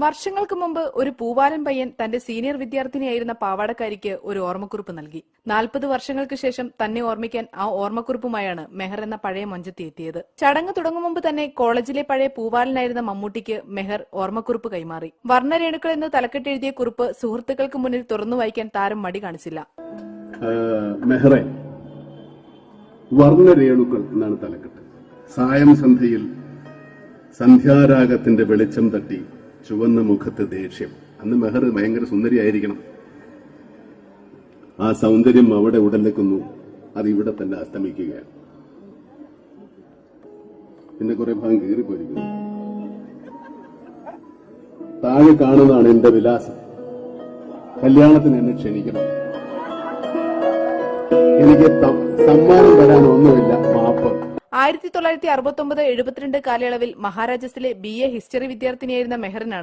വർഷങ്ങൾക്ക് മുമ്പ് ഒരു പൂവാലൻ പയ്യൻ തന്റെ സീനിയർ വിദ്യാർത്ഥിനിയായിരുന്ന പാവാടക്കാരിക്ക് ഒരു ഓർമ്മക്കുറിപ്പ് നൽകി. 40 വർഷങ്ങൾക്ക് ശേഷം തന്നെ ഓർമ്മിക്കാൻ ആ ഓർമ്മക്കുറിപ്പുമായാണ് മെഹർ എന്ന പഴയ മൊഞ്ചത്തി എത്തിയത്. ചടങ്ങ് തുടങ്ങും മുമ്പ് തന്നെ കോളേജിലെ പഴയ പൂവാലനായിരുന്ന മമ്മൂട്ടിക്ക് മെഹർ ഓർമ്മക്കുറിപ്പ് കൈമാറി. വർണ്ണരേണുക്കൾ എന്ന് തലക്കെട്ടെഴുതിയ കുറിപ്പ് സുഹൃത്തുക്കൾക്ക് മുന്നിൽ തുറന്നു വായിക്കാൻ താരം മടി കാണിച്ചില്ല. മെഹറെ, വർണ്ണരേണുക്കൾ എന്നാണ് തലക്കെട്ട്. സായം സന്ധ്യയിൽ സന്ധ്യാരാഗത്തിന്റെ വെളിച്ചം തട്ടി ചുവന്ന മുഖത്ത് ദേഷ്യം. അന്ന് മെഹർ ഭയങ്കര സുന്ദരിയായിരിക്കണം. ആ സൗന്ദര്യം അവിടെ ഉടലെക്കുന്നു, അത് ഇവിടെ തന്നെ അസ്തമിക്കുകയാണ്. പിന്നെ കുറെ ഭാഗം കീറിപ്പോയിരിക്കുന്നു. താഴെ കാണുന്നതാണ് എന്റെ വിലാസം. കല്യാണത്തിന് എന്നെ ക്ഷണിക്കണം. എനിക്ക് സമ്മാനം തരാനൊന്നുമില്ല, മാപ്പ്. 1969-72 കാലയളവിൽ മഹാരാജാസിലെ BA ഹിസ്റ്ററി വിദ്യാർത്ഥിനിയായിരുന്ന മെഹറിനാണ്